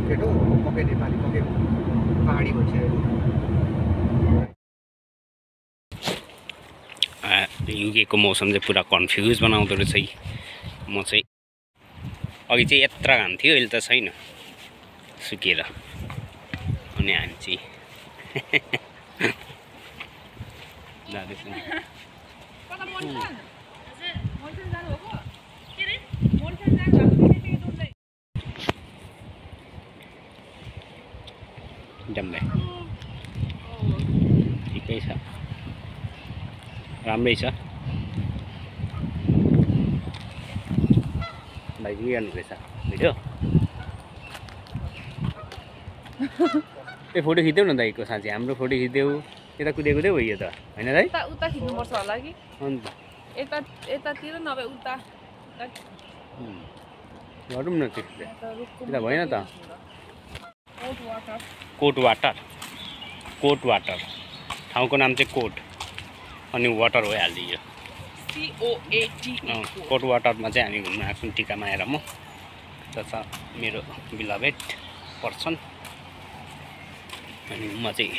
केटो पक्कै नेपाली पक्कै पहाडी भइसक्यो। युकेको मौसम चाहिँ पुरा कन्फ्युज बनाउँदो रहेछ है। म चाहिँ अघि चाहिँ यत्रो घाम थियो, अहिले त छैन, सुकेर। अनि हामी चाहिँ जाँदैछौँ। डम्बे ठिकै छ, राम्रै छ। भाइ के गर्नु रहेछ भिडियो? ए फोटो खिच्देऊ न दाइको साँच्ची, हाम्रो फोटो खिच्देऊ। यता कुदेको थियो यो त होइन दाइ? उता खिच्नुपर्छ होला कि अन्त यतातिर नभए उता गरौँ न त्यस्तो। यता भएन त। कोट वाटर ठाउँको नाम चाहिँ कोट, अनि वाटर भइहाल्यो यो कोट वाटरमा चाहिँ हामी घुम्न आएको छौँ टिकामा आएर। म त छ मेरो बिलभेड पर्सन, अनि म चाहिँ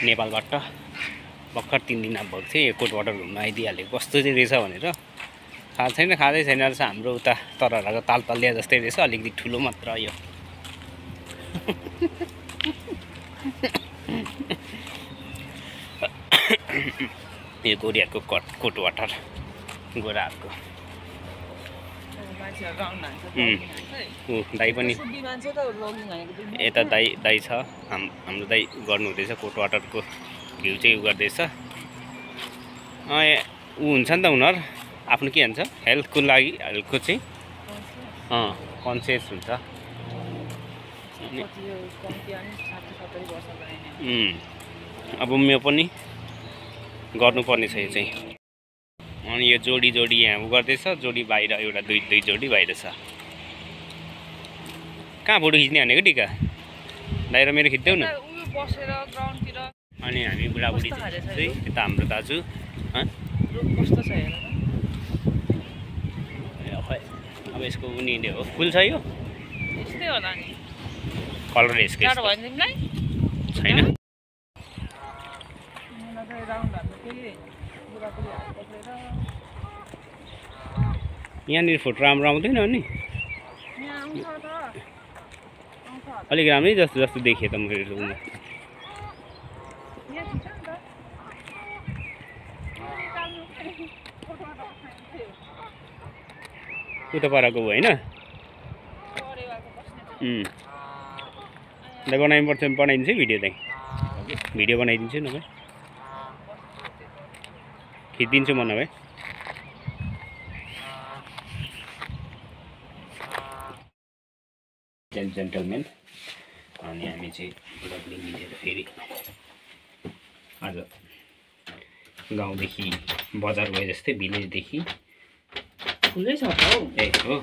नेपालबाट भर्खर 3 दिन भएको थिएँ। कोट वाटर घुम्न आइदिइहालेँ। कस्तो चाहिँ रहेछ भनेर थाहा छैन, खाँदै छैन रहेछ। हाम्रो उता तरहरूको तालतलिया जस्तै रहेछ, अलिकति ठुलो मात्र यो। यो कोरियाको कोट वाटर गोराहरूको। दाइ पनि यता दाइ छ, हाम्रो दाइ गर्नु हुँदैछ कोट वाटरको भ्यू चाहिँ उ गर्दैछ। ऊ हुन्छ नि त उनीहरू आफ्नो के भन्छ हेल्थको लागि, हेल्थको चाहिँ कन्सियस हुन्छ। अब म पनि गर्नुपर्ने छ यो चाहिँ। अनि यो जोडी यहाँ उ गर्दैछ, जोडी बाहिर, एउटा दुई जोडी बाहिर छ। कहाँ फोटो खिच्ने भनेको टिका? दाइ र मेरो खिच्देऊ न। अनि हामी बुढाबुढी चाहिँ यता हाम्रो दाजु कस्तो छ हेर खै। अब यसको उनीले हो फुल छ यो यस्तै होला नि, कलर यसको छैन। यहाँनिर फोटो राम्रो आउँदैन नि, अलिक राम्रै जस्तो देखेँ त मेरो। उता पाराको होइन बनाइदिन्छु भिडियो। चाहिँ भिडियो बनाइदिन्छु नभए खिचिदिन्छु म नभए। जेन्टलमेन, अनि हामी चाहिँ बुढाबुढी मिलेर फेरि आज गाउँदेखि बजार गए जस्तै भिलेजदेखि खुलै छ त हौ। ए हो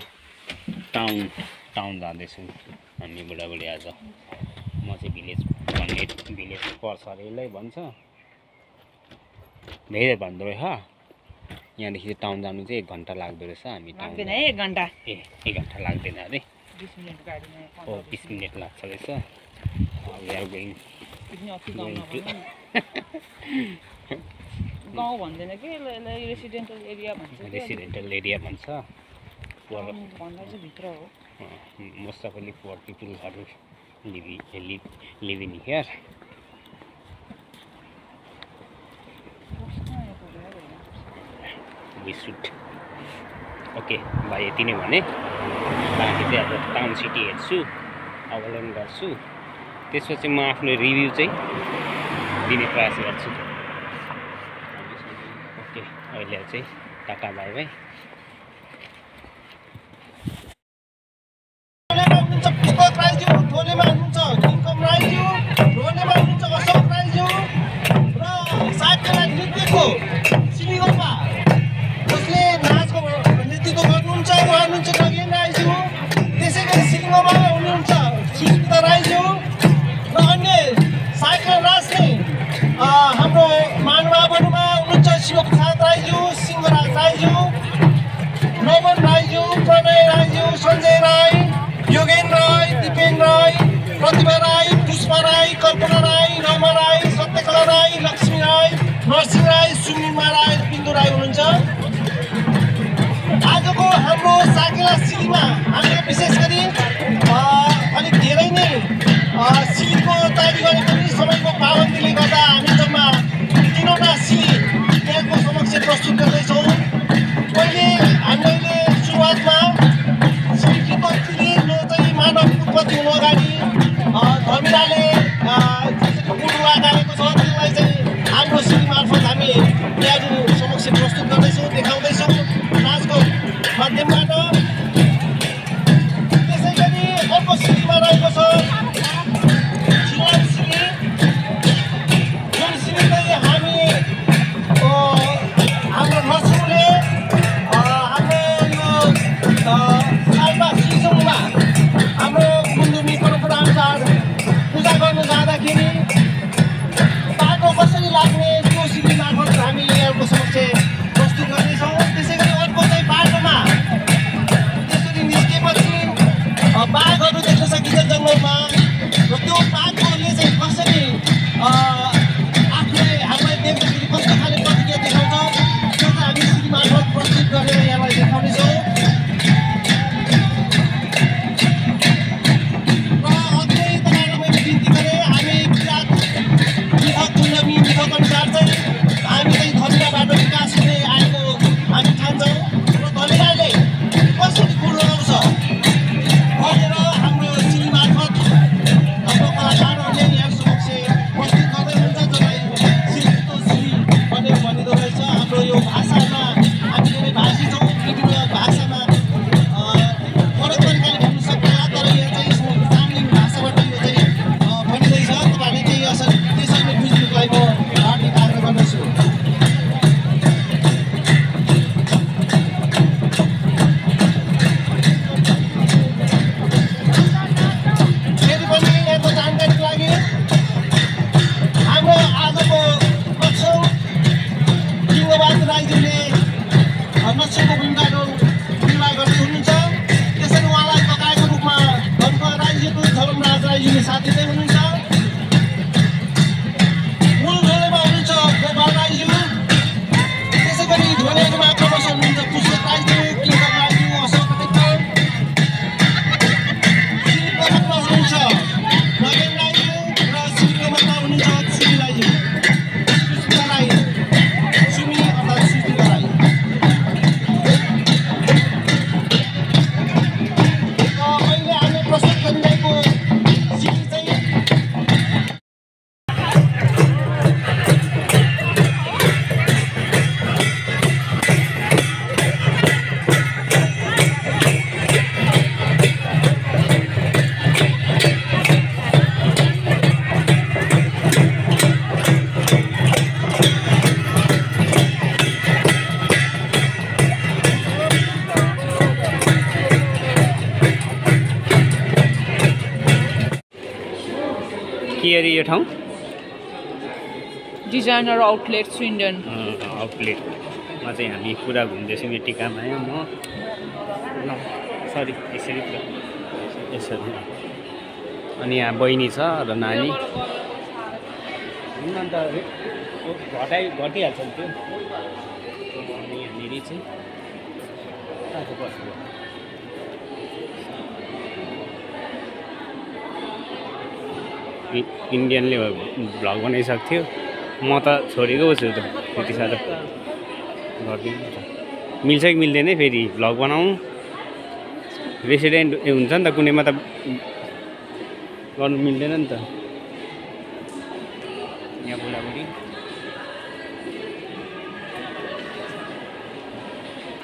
टाउन जाँदैछौँ हामी बुढाबुढी आज। म चाहिँ भिलेज पर्छ अरे यसलाई भन्छ, धेरै भन्दो रहेछ। यहाँदेखि टाउन जानु चाहिँ 1 घन्टा लाग्दो रहेछ। हामी टाउन 1 घन्टा 1 घन्टा लाग्दैन अरे, 20 मिनट गाडीमा। 20 मिनट लाग्छ रहेछ। गाउँ भन्दैन कि यसलाई रेसिडेन्टल एरिया भन्छ। रेसिडेन्टल एरिया भन्छ। भन्दा चाहिँ भित्र हो। Most of the poor people are living here. We should. Okay भाइ यति नै भने, बाँकी चाहिँ अब टाउन सिटी हेर्छु, अवलोकन गर्छु, त्यसपछि म आफ्नो रिभ्यू चाहिँ दिने प्रयास गर्छु। ओके अहिले चाहिँ टाटा बाई बाई। हाम्रो महानुभावहरूमा हुनुहुन्छ शिवप्रसाद राईज्यू, सिंहराज राईज्यू, नमन राईज्यू, प्रणय राईज्यू, सञ्जय राई, योगेन राई, दिपेन राई, प्रतिभा राई, पुष्पा राई, कल्पना राई, रमा राई, सत्यकला राई, लक्ष्मी राई, नरसिंह राई, सुमिमा राई, बिन्दु राई हुनुहुन्छ। आजको हाम्रो साकेला सिलीमा हामीले विशेष गरी अलिक धेरै नै सिलीको तयारी गरे पनि समयको पाबन्दीले गर्दा हामी जम्मा 3वटा सिली यहाँको समक्ष प्रस्तुत गर्दैछौँ। पहिले हामीले सुरुवातमा सिलीको तिली जो चाहिँ मानव उत्पत्ति हुनु अगाडि धमिराले गुरुवा गाएको छ त्यसलाई चाहिँ हाम्रो सिली मार्फत हामी यहाँहरू समक्ष प्रस्तुत गर्दैछौँ, देखाउँदैछौँ नाचको माध्यमबाट। त्यसै गरी अर्को सिलीमा रहेको छ झिलाम सिली, जुन सिली चाहिँ हामी हाम्रो नर्सिङले हाम्रो यो सालमा सिजनमा हाम्रो कुन्दुमी परम्पराअनुसार पूजा गर्न जाँदाखेरि बाटो कसरी लाग्ने त्यो सिली मार्फत हामी यहाँको समक्ष प्रस्तुत गर्नेछौँ। त्यसै गरी अर्को चाहिँ बाटोमा त्यसरी निस्केपछि बाघहरू देख्न सकिन्छ जङ्गलमा, र त्यो बाघहरूले चाहिँ कसरी आफूले हामीलाई देख्दाखेरि कस्तो खाले प्रतिक्रिया देखाउँछ त्यो चाहिँ हामी सिली मार्फत प्रस्तुत गरेर यहाँलाई देखाउनेछौँ। र अझै तपाईँलाई मैले बिन्ती गरेँ, हामी मिथक कुण्डमी मिथक अनुसार चाहिँ हामी चाहिँ धमिराबाट विकास हुँदै आएको हामी ठान्छौँ। र धमिराले कसरी फुल लगाउँछ भनेर हाम्रो सिली मार्फत हाम्रो कलाकारहरूले यहाँ समक्ष प्रस्तुत गर्दै हुन्छ, जसलाई सिलीको सिली भनेर भनिँदो रहेछ। हाम्रो यो भाषामा हामी धेरै भाषी छौँ, विभिन्न भाषामा फरक तरिकाले भन्न सक्दैनौँ, तर यहाँ चाहिँ चामलिङ भाषाबाट यो चाहिँ भनिँदैछ। तपाईँहरूले केही असर त्यसैले बुझ्नुलाई म हार्दिक आग्रह गर्दछु। फेरि पनि यहाँको जानकारीको लागि हाम्रो आजको नक्सङ लिङ्गबहादुर राईज्यूले नक्सङको भूमिकाको निर्वाह गर्दै हुनुहुन्छ। त्यसरी उहाँलाई पकाएको रूपमा धनकुमार राईज्यूको धर्मराज राईज्यूले साथ दिँदै हुनुहुन्छ। मूल ढोलेमा हुनुहुन्छ गोपाल राईज्यू, त्यसै गरी ढोलेहरूमा क्रमशः हुनुहुन्छ पुष्पक राईज्यू, किङ्कर राईज्यू, अशोक टेक्कर, सिलीप्रमुखमा हुनुहुन्छ नगेन राईज्यू, र सिलीप्रमुखमा हुनुहुन्छ सुमी राईज्यू, सुस्मिता राई, सुमी अर्थात् सुस्मिता राई। अहिले हामी प्रस्तुत गरिरहेको सिली चाहिँ के अरे यो ठाउँ? Designer outlet स्विन्डन। आउटलेटमा चाहिँ हामी पुरा घुम्दैछौँ। यो टिकामा आयो म सरी यसरी यसरी। अनि यहाँ बहिनी छ र नानी। अन्त घटिहाल्छ नि त्यो। अनि यहाँनिर चाहिँ इन्डियनले भ्लग बनाइसकेको थियो, म त छोडेको छु त त्यति साह्रो गरिदिनु त। मिल्छ कि मिल्दैन फेरि भ्लग बनाउँ? रेसिडेन्ट हुन्छ नि त कुनैमा त गर्नु मिल्दैन नि त। यहाँ बुढाबुढी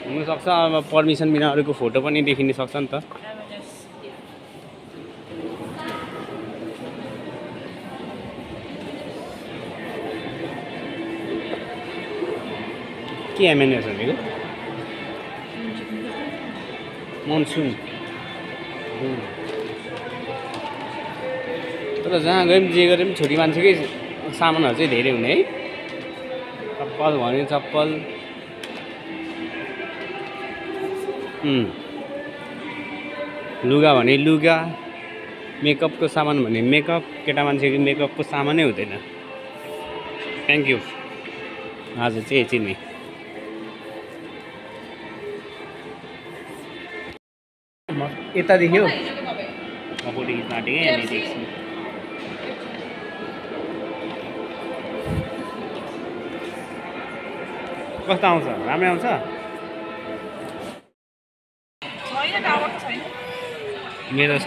हुनसक्छ, अब पर्मिसन बिना अरूको फोटो पनि देखिन सक्छ नि त। के एमएनएस भनेको? मनसुन। तर जहाँ गए पनि जे गरे पनि छोरी मान्छेकै सामानहरू चाहिँ धेरै हुने है। चप्पल भन्यो चप्पल, लुगा भने लुगा, मेकअपको सामान भने मेकअप केटा मान्छेको मेकअपको सामानै हुँदैन। Thank you. आज चाहिँ यति नै। यता देख्यो फोटो खिच्न आँटेँ क्या यहाँनिर एकछिन। कस्तो आउँछ? राम्रै आउँछ? मेरो छ।